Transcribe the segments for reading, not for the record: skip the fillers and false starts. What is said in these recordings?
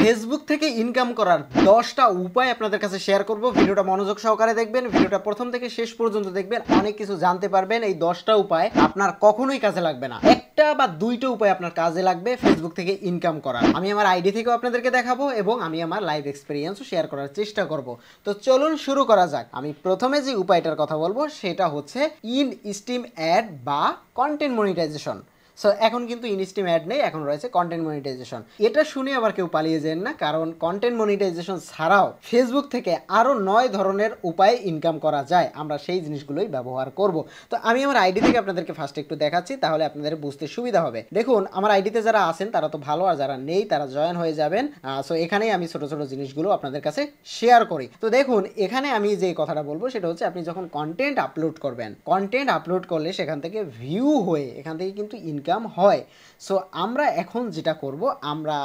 Facebook থেকে income করার 10টা উপায় আপনাদের কাছে শেয়ার করব। ভিডিওটা মনোযোগ সহকারে দেখবেন, ভিডিওটা প্রথম থেকে শেষ পর্যন্ত দেখবেন, অনেক কিছু জানতে পারবেন। এই 10টা উপায় আপনার কখনোই কাজে লাগবে না, একটা বা দুইটা উপায় আপনার কাজে লাগবে ফেসবুক থেকে ইনকাম করার। আমি আমার আইডি থেকেও আপনাদেরকে দেখাবো এবং আমি আমার লাইভ এক্সপিরিয়েন্সও শেয়ার করার চেষ্টা করব। তো চলুন শুরু করা যাক। আমি প্রথমে যে উপায়টার কথা বলবো সেটা হচ্ছে ইন স্টিম অ্যাড বা কন্টেন্ট মনিটাইজেশন। সো এখন কিন্তু ইনস্টিম অ্যাড নেই, এখন রয়েছে কন্টেন্ট মনিটাইজেশন। এটা শুনে আবার কেউ পালিয়ে যান না, কারণ কন্টেন্ট মনিটাইজেশন ছাড়াও ফেসবুক থেকে আরও 9 ধরনের উপায়ে ইনকাম করা যায়। আমরা সেই জিনিসগুলোই ব্যবহার করব। তো আমি আমার আইডি থেকে আপনাদেরকে ফার্স্টে একটু দেখাচ্ছি, তাহলে আপনাদের বুঝতে সুবিধা হবে। দেখুন, আমার আইডিতে যারা আছেন তারা তো ভালো, আর যারা নেই তারা জয়েন হয়ে যাবেন। সো এখানেই আমি ছোট ছোট জিনিসগুলো আপনাদের কাছে শেয়ার করি। তো দেখুন, এখানে আমি যে কথাটা বলবো সেটা হচ্ছে আপনি যখন কন্টেন্ট আপলোড করবেন, কন্টেন্ট আপলোড করলে সেখান থেকে ভিউ হয়ে এখান থেকে কিন্তু ইনকাম হয়। সো আমরা এখন যেটা করব, আমরা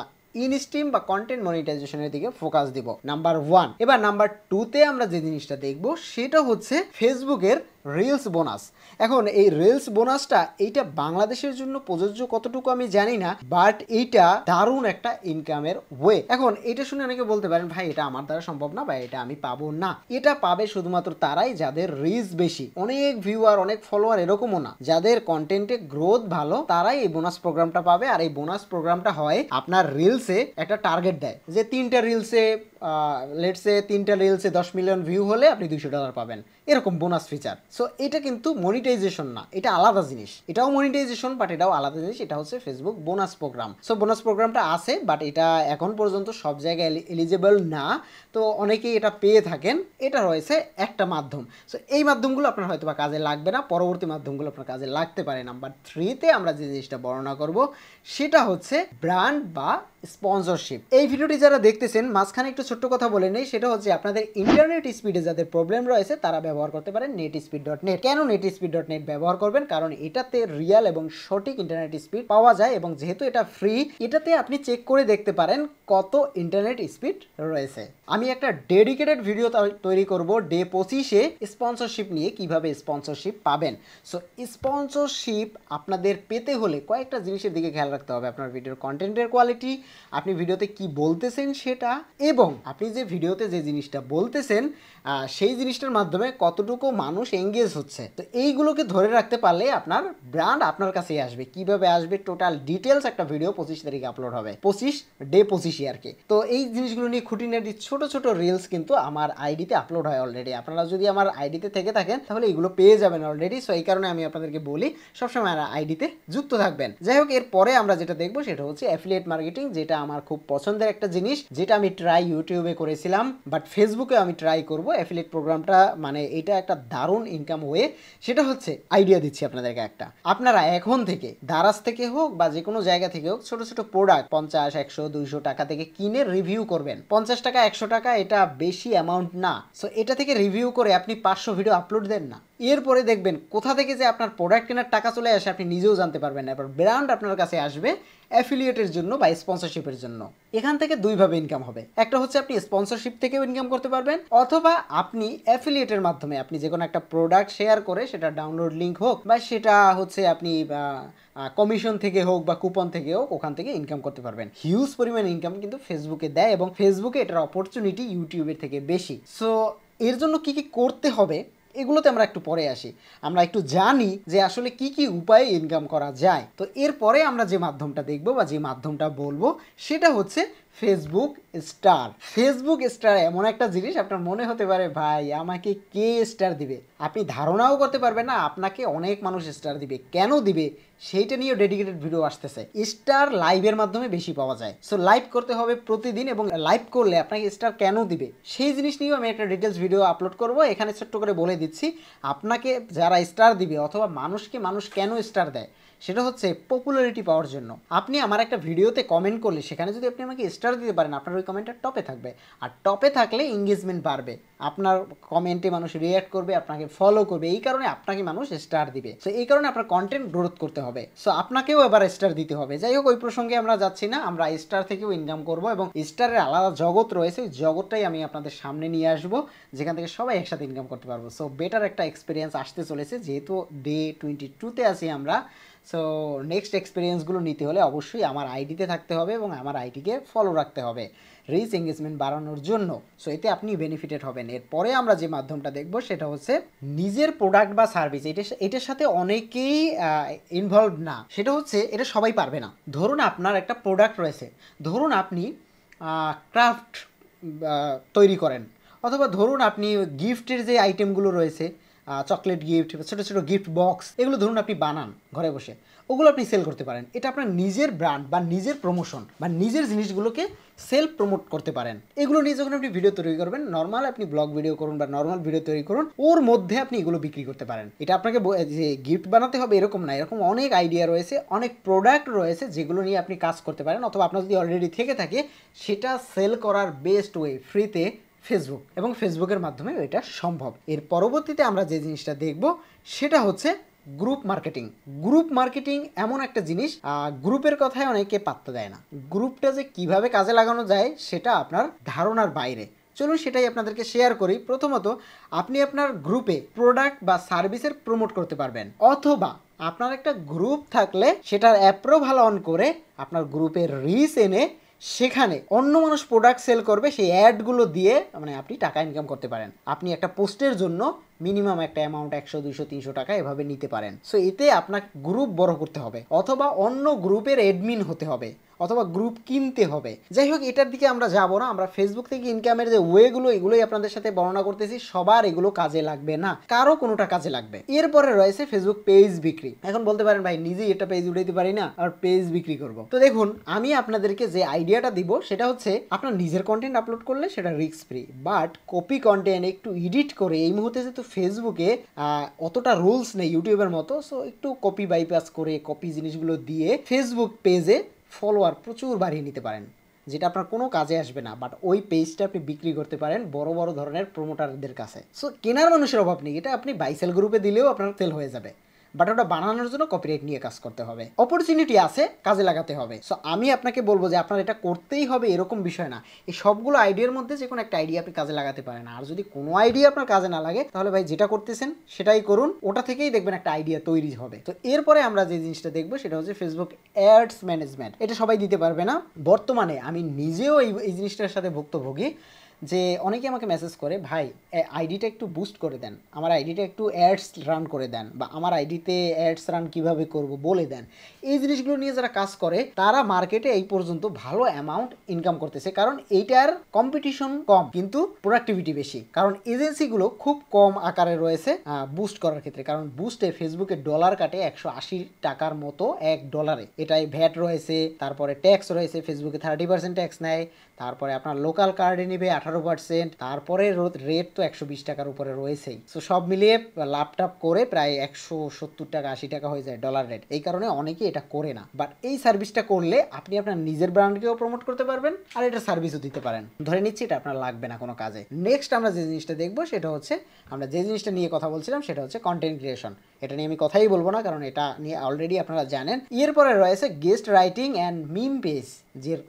ইনস্টিম বা কন্টেন্ট মনিটাইজেশনের দিকে ফোকাস দিব, নাম্বার 1। এবার নাম্বার 2তে আমরা যে জিনিসটা দেখব সেটা হচ্ছে ফেসবুকের রিলস বোনাস। এখন এই রিলস বোনাসটা এইটা বাংলাদেশের জন্য প্রযোজ্য কতটুকু আমি জানি না, বাট এইটা দারুণ একটা ইনকামের ওয়ে। এখন এটা শুনে অনেকে বলতে পারেন, ভাই এটা আমার দ্বারা সম্ভব না বা এটা আমি পাবো না। এটা পাবে শুধুমাত্র তারাই যাদের রিচ বেশি, অনেক ভিউয়ার, অনেক ফলোয়ার এরকমও না, যাদের কন্টেন্টে গ্রোথ ভালো তারাই এই বোনাস প্রোগ্রামটা পাবে। আর এই বোনাস প্রোগ্রামটা হয় আপনার রিলসে একটা টার্গেট দেয় যে 3টা রিলসে লেটসে 3টা রিলসে 10 মিলিয়ন ভিউ হলে আপনি $200 পাবেন, এরকম বোনাস ফিচার। সো এটা কিন্তু মনিটাইজেশন না, এটা আলাদা জিনিস। এটাও মনিটাইজেশন বাট এটাও আলাদা জিনিস। এটা হচ্ছে Facebook bonus program. So bonus প্রোগ্রামটা আছে, বাট এটা এখন পর্যন্ত সব জায়গায় এলিজিবল না। তো অনেকেই এটা পেয়ে থাকেন। এটা রয়েছে একটা মাধ্যম। সো এই মাধ্যমগুলো আপনার হয়তো বা কাজে লাগবে না, পরবর্তী মাধ্যমগুলো আপনার কাজে লাগতে পারে। নাম্বার 3তে আমরা যে জিনিসটা বর্ণনা করব সেটা হচ্ছে ব্র্যান্ড বা স্পন্সরশিপ। এই ভিডিওটি যারা দেখতেছেন, মাঝখানে একটু ছোট্ট কথা বলে নেই, সেটা হচ্ছে আপনাদের ইন্টারনেট স্পিডে যাদের প্রবলেম রয়েছে তারা ব্যবহার করতে পারেন netspeed.net। কেন netspeed.net ব্যবহার করবেন? কারণ এটাতে রিয়েল এবং সঠিক ইন্টারনেট স্পিড পাওয়া যায়, এবং যেহেতু এটা ফ্রি, এটাতে আপনি চেক করে দেখতে পারেন কত ইন্টারনেট স্পিড রয়েছে। আমি একটা ডেডিকেটেড ভিডিও তৈরি করব ডে 25-এ স্পন্সরশিপ নিয়ে, কিভাবে স্পন্সরশিপ পাবেন। সো স্পন্সরশিপ আপনাদের পেতে হলে কয়েকটা জিনিসের দিকে খেয়াল রাখতে হবে। আপনার ভিডিওর কন্টেন্টের কোয়ালিটি, আপনি ভিডিওতে কি বলতেছেন সেটা, এবং আপনি যে ভিডিওতে যে জিনিসটা বলতেছেন সেই জিনিসটার মাধ্যমে কতটুকু মানুষ এঙ্গেজ হচ্ছে। তো এইগুলোকে ধরে রাখতে পারলে আপনার ব্র্যান্ড আপনার কাছেই আসবে। কিভাবে আসবে টোটাল ডিটেলস একটা ভিডিও 25 তারিখে আপলোড হবে, ডে 25 আর কি। তো এই জিনিসগুলো নিয়ে খুঁটিনাটি ছোট ছোট রিলস কিন্তু আমার আইডিতে আপলোড হয় অলরেডি। আপনারা যদি আমার আইডিতে থেকে থাকেন তাহলে এগুলো পেয়ে যাবেন অলরেডি। সো এই কারণে আমি আপনাদেরকে বলি সবসময় আমার আইডিতে যুক্ত থাকবেন। যাই হোক, এরপরে আমরা যেটা দেখবো সেটা হচ্ছে অ্যাফিলিয়েট মার্কেটিং, যেটা আমার খুব পছন্দের একটা জিনিস, যেটা আমি ট্রাই ইউটিউবে করেছিলাম, বাট ফেসবুকে আমি ট্রাই করব অ্যাফিলিয়েট প্রোগ্রামটা। মানে এটা একটা দারুণ ইনকাম ওয়ে। সেটা হচ্ছে, আইডিয়া দিচ্ছি আপনাদেরকে একটা, আপনারা এখন থেকে দারাজ থেকে হোক বা যে কোনো জায়গা থেকে হোক ছোট ছোট প্রোডাক্ট 50, 100, 200 টাকা থেকে কিনে রিভিউ করবেন। 50 টাকা, 100 টাকা এটা বেশি অ্যামাউন্ট না। সো এটা থেকে রিভিউ করে আপনি 500 ভিডিও আপলোড দেন না, এরপরে দেখবেন কোথা থেকে যে আপনার প্রোডাক্ট কেনার টাকা চলে আসে আপনি নিজেও জানতে পারবেন না। এবার ব্র্যান্ড আপনার কাছে আসবে অ্যাফিলিয়েটের জন্য বা স্পন্সরশিপের জন্য। এখান থেকে দুইভাবে ইনকাম হবে। একটা হচ্ছে আপনি স্পন্সরশিপ থেকেও ইনকাম করতে পারবেন, অথবা আপনি অ্যাফিলিয়েটের মাধ্যমে আপনি যে কোনো একটা প্রোডাক্ট শেয়ার করে, সেটা ডাউনলোড লিঙ্ক হোক বা সেটা হচ্ছে আপনি কমিশন থেকে হোক বা কুপন থেকে হোক, ওখান থেকে ইনকাম করতে পারবেন। হিউজ পরিমাণ ইনকাম কিন্তু ফেসবুকে দেয়, এবং ফেসবুকে এটার অপরচুনিটি ইউটিউবের থেকে বেশি। সো এর জন্য কি কি করতে হবে এগুলোতে আমরা একটু পরে আসি। আমরা একটু জানি যে আসলে কি কি উপায়ে ইনকাম করা যায়। তো এরপরে আমরা যে মাধ্যমটা দেখব বা যে মাধ্যমটা বলবো সেটা হচ্ছে ফেসবুক স্টার। ফেসবুক স্টার এমন একটা জিনিস, আপনার মনে হতে পারে ভাই আমাকে কে স্টার দিবে, আপনি ধারণাও করতে পারবেন না আপনাকে অনেক মানুষ স্টার দিবে। কেন দিবে সেইটা নিয়ে ডেডিকেটেড ভিডিও আসতেছে। স্টার লাইভের মাধ্যমে বেশি পাওয়া যায়। সো লাইভ করতে হবে প্রতিদিন, এবং লাইভ করলে আপনাকে স্টার কেন দিবে সেই জিনিস নিয়েও আমি একটা ডিটেলস ভিডিও আপলোড করব। এখানে ছোট্ট করে বলে দিচ্ছি, আপনাকে যারা স্টার দিবে অথবা মানুষকে মানুষ কেন স্টার দেয়, সেটা হচ্ছে পপুলারিটি পাওয়ার জন্য। আপনি আমার একটা ভিডিওতে কমেন্ট করলে সেখানে যদি আপনি আমাকে স্টার দিতে পারেন, আপনার ওই কমেন্টটা টপে থাকবে, আর টপে থাকলে এঙ্গেজমেন্ট বাড়বে, আপনার কমেন্টে মানুষ রিঅ্যাক্ট করবে, আপনাকে ফলো করবে, এই কারণে আপনাকে মানুষ স্টার দিবে। সো এই কারণে আপনার কন্টেন্ট গ্রোথ করতে হবে। সো আপনাকেও এবার স্টার দিতে হবে। যাই হোক, ওই প্রসঙ্গে আমরা যাচ্ছি না, আমরা স্টার থেকেও ইনকাম করব, এবং স্টারের আলাদা জগৎ রয়েছে, ওই জগৎটাই আমি আপনাদের সামনে নিয়ে আসবো, যেখান থেকে সবাই একসাথে ইনকাম করতে পারবো। সো বেটার একটা এক্সপিরিয়েন্স আসতে চলেছে, যেহেতু ডে 22-তে আছি আমরা। সো নেক্সট এক্সপিরিয়েন্সগুলো নিতে হলে অবশ্যই আমার আইডিতে থাকতে হবে এবং আমার আইডিকে ফলো রাখতে হবে রিচ এঙ্গেজমেন্ট বাড়ানোর জন্য। সো এতে আপনি বেনিফিটেড হবেন। এরপরে আমরা যে মাধ্যমটা দেখব সেটা হচ্ছে নিজের প্রোডাক্ট বা সার্ভিস, এটার সাথে অনেকেই ইনভলভ না, সেটা হচ্ছে এটা সবাই পারবে না। ধরুন আপনার একটা প্রোডাক্ট রয়েছে, ধরুন আপনি ক্রাফট তৈরি করেন, অথবা ধরুন আপনি গিফটের যে আইটেমগুলো রয়েছে, চকলেট গিফট, ছোটো ছোটো গিফট বক্স, এগুলো ধরুন আপনি বানান ঘরে বসে, ওগুলো আপনি সেল করতে পারেন। এটা আপনার নিজের ব্র্যান্ড বা নিজের প্রমোশন বা নিজের জিনিসগুলোকে সেলফ প্রমোট করতে পারেন। এগুলো নিয়ে যখন আপনি ভিডিও তৈরি করবেন, নর্মাল আপনি ব্লগ ভিডিও করুন বা নর্মাল ভিডিও তৈরি করুন, ওর মধ্যে আপনি এগুলো বিক্রি করতে পারেন। এটা আপনাকে যে গিফট বানাতে হবে এরকম না, এরকম অনেক আইডিয়া রয়েছে, অনেক প্রোডাক্ট রয়েছে যেগুলো নিয়ে আপনি কাজ করতে পারেন। অথবা আপনার যদি অলরেডি থেকে থাকে, সেটা সেল করার বেস্ট ওয়ে ফ্রিতে ফেসবুক, এবং ফেসবুকের মাধ্যমে এটা সম্ভব। এর পরবর্তীতে আমরা যে জিনিসটা দেখব সেটা হচ্ছে গ্রুপ মার্কেটিং। গ্রুপ মার্কেটিং এমন একটা জিনিস, গ্রুপের কথায় অনেকে পাত্তা দেয় না। গ্রুপটা যে কিভাবে কাজে লাগানো যায় সেটা আপনার ধারণার বাইরে। চলুন সেটাই আপনাদেরকে শেয়ার করি। প্রথমত, আপনি আপনার গ্রুপে প্রোডাক্ট বা সার্ভিসের প্রমোট করতে পারবেন, অথবা আপনার একটা গ্রুপ থাকলে সেটার অ্যাপ্রুভাল অন করে আপনার গ্রুপের রিচ এনে সেখানে অন্য মানুষ প্রোডাক্ট সেল করবে, সেই অ্যাডগুলো দিয়ে মানে আপনি টাকা ইনকাম করতে পারেন। আপনি একটা পোস্টের জন্য মিনিমাম একটা অ্যামাউন্ট 100, 200, 300 টাকা এভাবে নিতে পারেন। সো এতে আপনাকে গ্রুপ বড় করতে হবে, অথবা অন্য গ্রুপের অ্যাডমিন হতে হবে, অথবা গ্রুপ কিনতে হবে। যাই হোক, এটার দিকে আমরা যাব না। আমরা ফেসবুক থেকে ইনকামের যে ওয়েগুলো, এগুলোই আপনাদের সাথে বর্ণনা করতেছি। সবার এগুলো কাজে লাগবে না, কারো কোনোটা কাজে লাগবে। এরপরে রয়েছে ফেসবুক পেজ বিক্রি। এখন বলতে পারেন ভাই নিজেই একটা পেজ উঠাইতে পারি না, আর পেজ বিক্রি করব। তো দেখুন, আমি আপনাদেরকে যে আইডিয়াটা দিব সেটা হচ্ছে আপনার নিজের কন্টেন্ট আপলোড করলে সেটা risk free, but copy content একটু এডিট করে, এই মুহূর্তে যেহেতু ফেসবুকে অতটা রুলস নেই ইউটিউবের মতো, সো একটু কপি বাইপাস করে কপি জিনিসগুলো দিয়ে ফেসবুক পেজে ফলোয়ার প্রচুর বাড়িয়ে নিতে পারেন, যেটা আপনার কোনো কাজে আসবে না, বাট ওই পেজটা আপনি বিক্রি করতে পারেন বড় বড় ধরনের প্রমোটারদের কাছে। সো কেনার মানুষের অভাব নেই, এটা আপনি বাইসেল গ্রুপে দিলেও আপনার সেল হয়ে যাবে, বাট ওটা বানানোর জন্য কপিরাইট নিয়ে কাজ করতে হবে। অপরচুনিটি আছে, কাজে লাগাতে হবে। সো আমি আপনাকে বলবো যে আপনার এটা করতেই হবে এরকম বিষয় না। এই সবগুলো আইডিয়ার মধ্যে যে কোনো একটা আইডিয়া আপনি কাজে লাগাতে পারেন। আর যদি কোনো আইডিয়া আপনার কাজে না লাগে, তাহলে ভাই যেটা করতেছেন সেটাই করুন, ওটা থেকেই দেখবেন একটা আইডিয়া তৈরি হবে। তো এরপরে আমরা যে জিনিসটা দেখবো সেটা হচ্ছে ফেসবুক অ্যাডস ম্যানেজমেন্ট। এটা সবাই দিতে পারবে না। বর্তমানে আমি নিজেও এই জিনিসটার সাথে ভুক্তভোগী, যে অনেকে আমাকে মেসেজ করে, ভাই আইডিটা একটু বুস্ট করে দেন, আমার আইডিটা একটু অ্যাডস রান করে দেন, বা আমার আইডিতে অ্যাডস রান কিভাবে করব বলে দেন। এই জিনিসগুলো নিয়ে যারা কাজ করে তারা মার্কেটে এই পর্যন্ত ভালো অ্যামাউন্ট ইনকাম করতেছে, কারণ এইটার কম্পিটিশন কম কিন্তু প্রোডাক্টিভিটি বেশি। কারণ এজেন্সিগুলো খুব কম আকারে রয়েছে বুস্ট করার ক্ষেত্রে, কারণ বুস্টে ফেসবুকে ডলার কাটে 180 টাকার মতো $1। এটাই ভ্যাট রয়েছে, তারপরে ট্যাক্স রয়েছে, ফেসবুকে 30% ট্যাক্স নেয়, তারপরে আপনার লোকাল কার্ডে নেবে 18%, তারপরে রেট তো 120 টাকার উপরে রয়েছেই। সো সব মিলিয়ে ল্যাপটপ করে প্রায় 170 টাকা 80 টাকা হয়ে যায় ডলার রেট। এই কারণে অনেকে এটা করে না, বাট এই সার্ভিসটা করলে আপনি আপনার নিজের ব্র্যান্ডকেও প্রমোট করতে পারবেন, আর এটা সার্ভিসও দিতে পারেন। ধরে নিচ্ছি এটা আপনার লাগবে না কোনো কাজে। নেক্সট আমরা যে জিনিসটা দেখবো সেটা হচ্ছে, আমরা যে জিনিসটা নিয়ে কথা বলছিলাম সেটা হচ্ছে কন্টেন্ট ক্রিয়েশন। এটা নিয়ে আমি কথাই বলবো না, কারণ এটা নিয়ে অলরেডি আপনারা জানেন। এরপরে রয়েছে guest writing and meme page,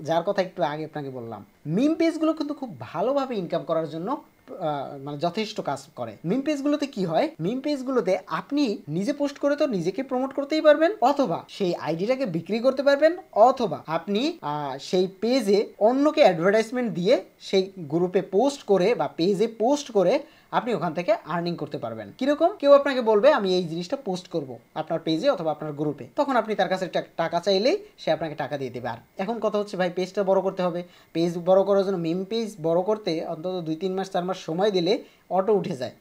যার কথা একটু আগে আপনাকে বললাম। মিম পেজগুলো কিন্তু খুব ভালোভাবে ইনকাম করার জন্য মানে যথেষ্ট কাজ করে। মিম পেজগুলোতে কি হয়, মিম পেজগুলোতে আপনি নিজে পোস্ট করে তো নিজেকে প্রমোট করতেই পারবেন, অথবা সেই আইডিটাকে বিক্রি করতে পারবেন, অথবা আপনি সেই পেজে অন্যকে অ্যাডভার্টাইজমেন্ট দিয়ে সেই গ্রুপে পোস্ট করে বা পেজে পোস্ট করে আপনি ওখান থেকে আর্নিং করতে পারবেন। কিরকম, কেউ আপনাকে বলবে আমি এই জিনিসটা পোস্ট করব আপনার পেজে অথবা আপনার গ্রুপে, তখন আপনি তার কাছে টাকা চাইলেই সে আপনাকে টাকা দিয়ে দেবে। আর এখন কথা হচ্ছে ভাই পেজটা বড় করতে হবে। পেজ বড় করার জন্য মিম পেজ বড় করতে অন্তত 2-3 মাস 4 মাস সময় দিলে অটো উঠে যায়,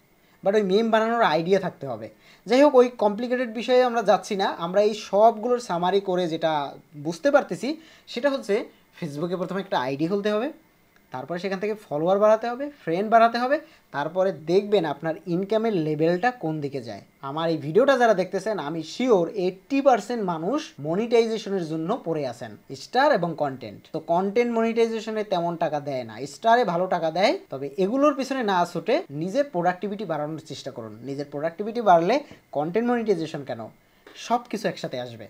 বাট ওই মিম বানানোর আইডিয়া থাকতে হবে। যাই হোক, ওই কমপ্লিকেটেড বিষয়ে আমরা যাচ্ছি না। আমরা এই সবগুলোর সামারি করে যেটা বুঝতে পারতেছি সেটা হচ্ছে, ফেসবুকে প্রথমে একটা আইডি খুলতে হবে, তারপরে সেখান থেকে ফলোয়ার বাড়াতে হবে, ফ্রেন্ড বাড়াতে হবে, তারপরে দেখবেন আপনার ইনকামের লেভেলটা কোন দিকে যায়। আমার এই ভিডিওটা যারা দেখতেছেন, আমি শিওর 80% মানুষ মনিটাইজেশনের জন্য পড়ে আছেন, স্টার এবং কন্টেন্ট। তো কন্টেন্ট মনিটাইজেশনে তেমন টাকা দেয় না, স্টারে ভালো টাকা দেয়। তবে এগুলোর পিছনে না ছুটে নিজের প্রোডাক্টিভিটি বাড়ানোর চেষ্টা করুন। নিজের প্রোডাক্টিভিটি বাড়লে কন্টেন্ট মনিটাইজেশন কেন, সব কিছু একসাথে আসবে।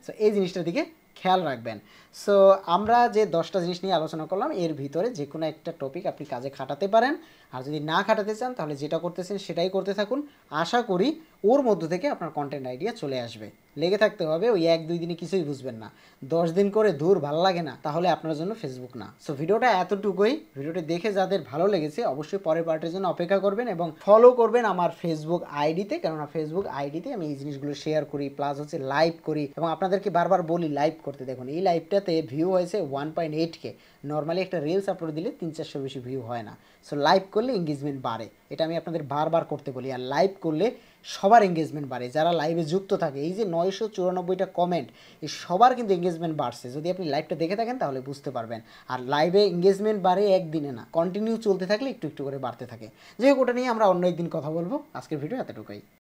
সো এই জিনিসটার দিকে খেয়াল রাখবেন। সো আমরা যে 10টা জিনিস নিয়ে আলোচনা করলাম এর ভিতরে যে কোনো একটা টপিক আপনি কাজে খাটাতে পারেন, আর যদি না খাটাতে চান তাহলে যেটা করতেছেন সেটাই করতে থাকুন। আশা করি ওর মধ্য থেকে আপনার কন্টেন্ট আইডিয়া চলে আসবে। লেগে থাকতে হবে, ওই 1-2 দিনে কিছুই বুঝবেন না, 10 দিন করে দূর ভালো লাগে না, তাহলে আপনার জন্য ফেসবুক না। সো ভিডিওটা এতটুকুই। ভিডিওটি দেখে যাদের ভালো লেগেছে অবশ্যই পরের পার্টের জন্য অপেক্ষা করবেন এবং ফলো করবেন আমার ফেসবুক আইডিতে, কেননা ফেসবুক আইডিতে আমি এই জিনিসগুলো শেয়ার করি, প্লাস হচ্ছে লাইভ করি এবং আপনাদেরকে বারবার বলি লাইভ করতে। দেখুন এই লাইভটাতে ভিউ হয়েছে 1.8K। নর্মালি একটা রিলস আপলোড দিলে 300-400 বেশি ভিউ হয় না। সো লাইভ করলে এঙ্গেজমেন্ট বাড়ে, এটা আমি আপনাদের বারবার করতে বলি। আর লাইভ করলে সবার এঙ্গেজমেন্ট বাড়ে, যারা লাইভে যুক্ত থাকে। এই যে 994টা কমেন্ট, এই সবার কিন্তু এঙ্গেজমেন্ট বাড়ছে। যদি আপনি লাইভটা দেখে থাকেন তাহলে বুঝতে পারবেন। আর লাইভে এঙ্গেজমেন্ট বাড়ে একদিনে না, কন্টিনিউ চলতে থাকলে একটু একটু করে বাড়তে থাকে। যাই হোক, ওটা নিয়ে আমরা অন্য একদিন কথা বলবো। আজকের ভিডিও এতটুকুই।